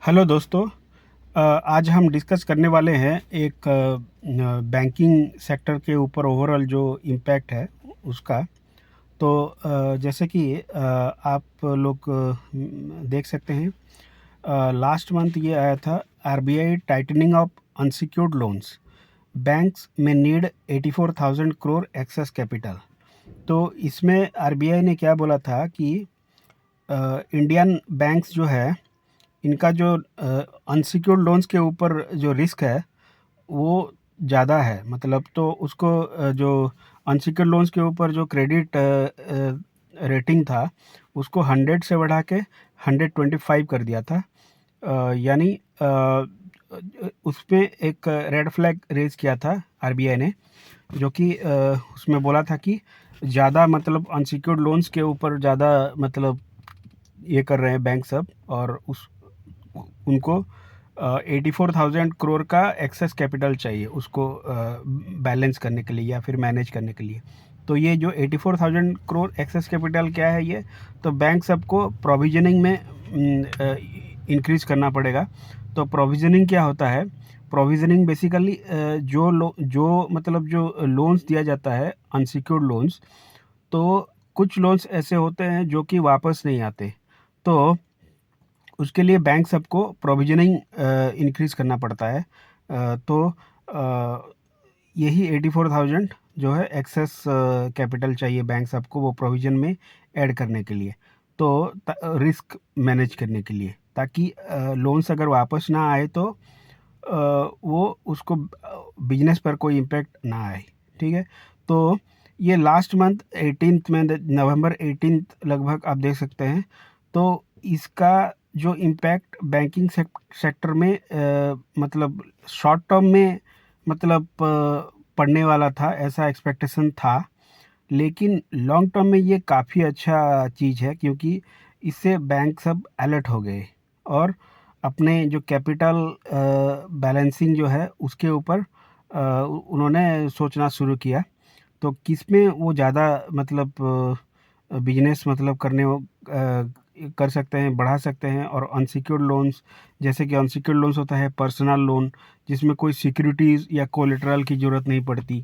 Hello दोस्तों। आज हम डिस्कस करने वाले हैं एक बैंकिंग सेक्टर के ऊपर ओवरऑल जो इम्पैक्ट है उसका। तो जैसे कि आप लोग देख सकते हैं, लास्ट मंथ ये आया था, RBI tightening of unsecured loans, banks में नीड 84,000 करोड़ एक्सेस कैपिटल। तो इसमें आरबीआई ने क्या बोला था कि इंडियन बैंक्स जो है, इनका जो अनसिक्योर्ड लोन्स के ऊपर जो रिस्क है वो ज़्यादा है। मतलब तो उसको जो अनसिक्योर्ड लोन्स के ऊपर जो क्रेडिट रेटिंग था उसको 100 से बढ़ा के 125 कर दिया था। यानी उस पे एक रेड फ्लैग रेज किया था आरबीआई ने, जो कि उसमें बोला था कि ज़्यादा मतलब अनसिक्योर्ड लोन्स के ऊपर ज़्यादा मतलब ये कर रहे हैं बैंक सब, और उस उनको 84,000 करोड़ का एक्सेस कैपिटल चाहिए उसको बैलेंस करने के लिए या फिर मैनेज करने के लिए। तो ये जो 84,000 करोड़ एक्सेस कैपिटल क्या है ये, तो बैंक सबको प्रोविजनिंग में इंक्रीज़ करना पड़ेगा। तो प्रोविजनिंग क्या होता है? प्रोविजनिंग बेसिकली जो मतलब जो लोन्स दिया जाता है अनसिक्योर्ड लोन्स, तो कुछ लोन्स ऐसे होते हैं जो कि वापस नहीं आते। तो उसके लिए बैंक सबको प्रोविजनिंग इंक्रीज़ करना पड़ता है। तो यही 84,000 जो है एक्सेस कैपिटल चाहिए बैंक सबको वो प्रोविजन में ऐड करने के लिए, तो रिस्क मैनेज करने के लिए, ताकि लोन्स अगर वापस ना आए तो वो उसको बिजनेस पर कोई इम्पेक्ट ना आए। ठीक है। तो ये लास्ट मंथ 18th में, नवंबर 18th लगभग आप देख सकते हैं। तो इसका जो इम्पैक्ट बैंकिंग सेक्टर में मतलब शॉर्ट टर्म में मतलब पड़ने वाला था, ऐसा एक्सपेक्टेशन था। लेकिन लॉन्ग टर्म में ये काफ़ी अच्छा चीज़ है, क्योंकि इससे बैंक सब अलर्ट हो गए और अपने जो कैपिटल बैलेंसिंग जो है उसके ऊपर उन्होंने सोचना शुरू किया। तो किस में वो ज़्यादा मतलब बिजनेस मतलब कर सकते हैं, बढ़ा सकते हैं। और अनसिक्योर्ड लोन्स, जैसे कि अनसिक्योर्ड लोन्स होता है पर्सनल लोन, जिसमें कोई सिक्योरिटीज़ या कोलेटरल की ज़रूरत नहीं पड़ती।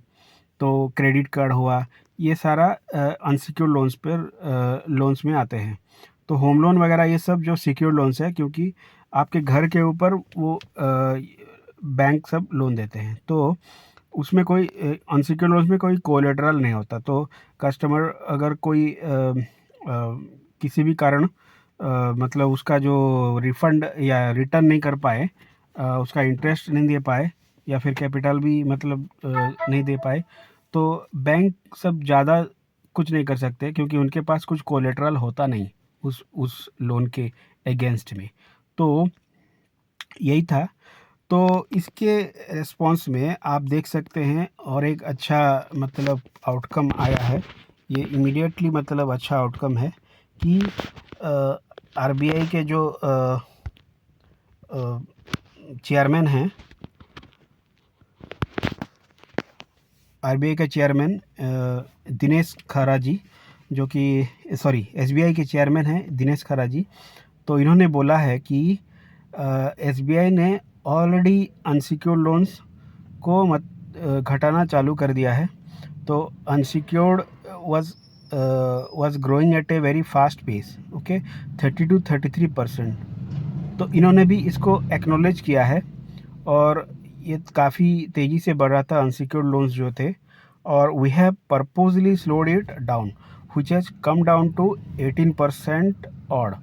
तो क्रेडिट कार्ड हुआ, ये सारा अनसिक्योर्ड लोन्स पर लोन्स में आते हैं। तो होम लोन वगैरह ये सब जो सिक्योर्ड लोन्स है, क्योंकि आपके घर के ऊपर वो बैंक सब लोन देते हैं। तो उसमें कोई अनसिक्योर्ड लोन्स में कोई कोलेटरल नहीं होता। तो कस्टमर अगर कोई किसी भी कारण मतलब उसका जो रिफंड या रिटर्न नहीं कर पाए, उसका इंटरेस्ट नहीं दे पाए, या फिर कैपिटल भी मतलब नहीं दे पाए, तो बैंक सब ज़्यादा कुछ नहीं कर सकते, क्योंकि उनके पास कुछ कोलेटरल होता नहीं उस लोन के अगेंस्ट में। तो यही था। तो इसके रिस्पॉन्स में आप देख सकते हैं और एक अच्छा मतलब आउटकम आया है। ये इमीडिएटली मतलब अच्छा आउटकम है कि आरबीआई के जो चेयरमैन हैं, आरबीआई का चेयरमैन दिनेश खरा जी, जो कि सॉरी एसबीआई के चेयरमैन हैं दिनेश खरा जी। तो इन्होंने बोला है कि एसबीआई ने ऑलरेडी अनसिक्योर्ड लोन्स को घटाना चालू कर दिया है। तो unsecured was was growing at a very fast pace, okay, 30 to 33%। तो इन्होंने भी इसको एक्नॉलेज किया है, और ये काफ़ी तेज़ी से बढ़ रहा था अनसिक्योर्ड लोन्स जो थे, और we have purposely slowed it down which has come down to 18% odd.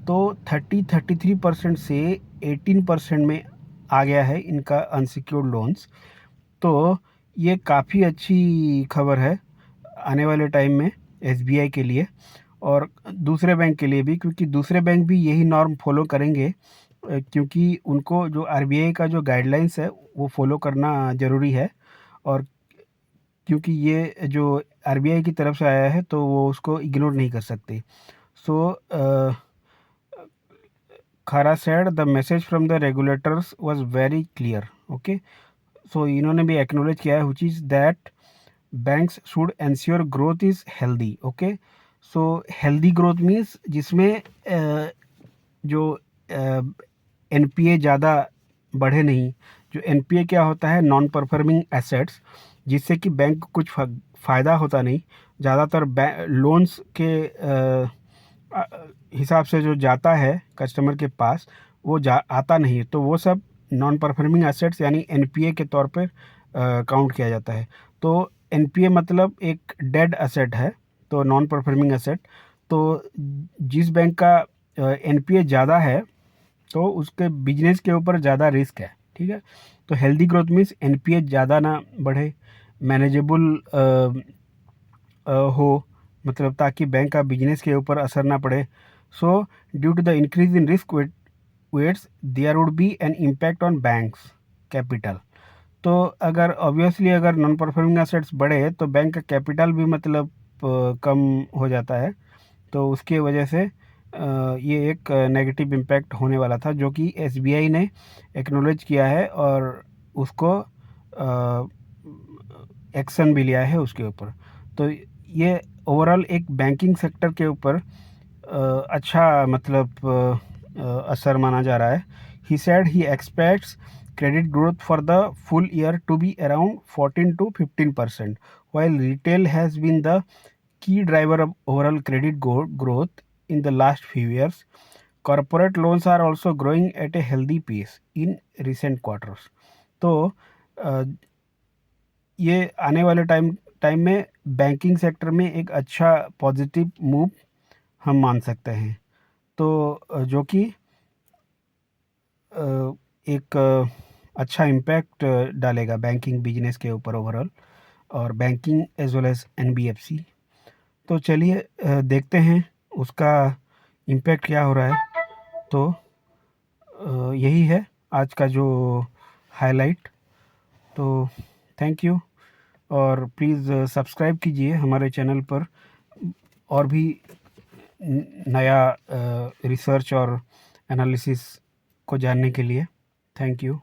तो 33% से 18% में आ गया है इनका अनसिक्योर्ड लोन्स। तो ये काफ़ी अच्छी खबर है आने वाले टाइम में एसबीआई के लिए और दूसरे बैंक के लिए भी, क्योंकि दूसरे बैंक भी यही नॉर्म फॉलो करेंगे, क्योंकि उनको जो आरबीआई का जो गाइडलाइंस है वो फॉलो करना ज़रूरी है। और क्योंकि ये जो आरबीआई की तरफ से आया है तो वो उसको इग्नोर नहीं कर सकते। So Khara said the message from the regulators was very clear, okay. So इन्होंने भी एक्नॉलेज किया है which is that banks should ensure growth is healthy, okay. So healthy growth means जिसमें जो एनपीए ज़्यादा बढ़े नहीं। जो एनपीए क्या होता है, नॉन परफॉर्मिंग एसेट्स, जिससे कि बैंक को कुछ फ़ायदा होता नहीं। ज़्यादातर लोन्स के हिसाब से जो जाता है कस्टमर के पास, वो आता नहीं, तो वो सब नॉन परफॉर्मिंग एसेट्स यानी एनपीए के तौर पर काउंट किया जाता है। तो एनपीए मतलब एक डेड एसेट है, तो नॉन परफॉर्मिंग एसेट। तो जिस बैंक का एनपीए ज़्यादा है, तो उसके बिजनेस के ऊपर ज़्यादा रिस्क है, ठीक है। तो हेल्दी ग्रोथ मीन्स एनपीए ज़्यादा ना बढ़े, मैनेजेबल हो, मतलब ताकि बैंक का बिजनेस के ऊपर असर ना पड़े। So due to the increase in risk weights there would be an impact on banks capital. तो अगर ऑब्वियसली अगर नॉन परफॉर्मिंग एसेट्स बढ़े तो बैंक का कैपिटल भी मतलब कम हो जाता है। तो उसके वजह से ये एक नेगेटिव इम्पैक्ट होने वाला था, जो कि एसबीआई ने एक्नॉलेज किया है और उसको एक्शन भी लिया है उसके ऊपर। तो ये ओवरऑल एक बैंकिंग सेक्टर के ऊपर अच्छा मतलब असर माना जा रहा है। He said he aspects credit growth for the full year to be around 14 to 15%, while retail has been the key driver of overall credit growth in the last few years. Corporate loans are also growing at a healthy pace in recent quarters. तो ये आने वाले time में banking sector में एक अच्छा positive move हम मान सकते हैं। तो जो कि एक अच्छा इम्पैक्ट डालेगा बैंकिंग बिजनेस के ऊपर ओवरऑल, और banking as well as NBFC. तो चलिए देखते हैं उसका इम्पैक्ट क्या हो रहा है। तो यही है आज का जो हाईलाइट। तो थैंक यू, और प्लीज़ सब्सक्राइब कीजिए हमारे चैनल पर और भी नया रिसर्च और एनालिसिस को जानने के लिए। Thank you.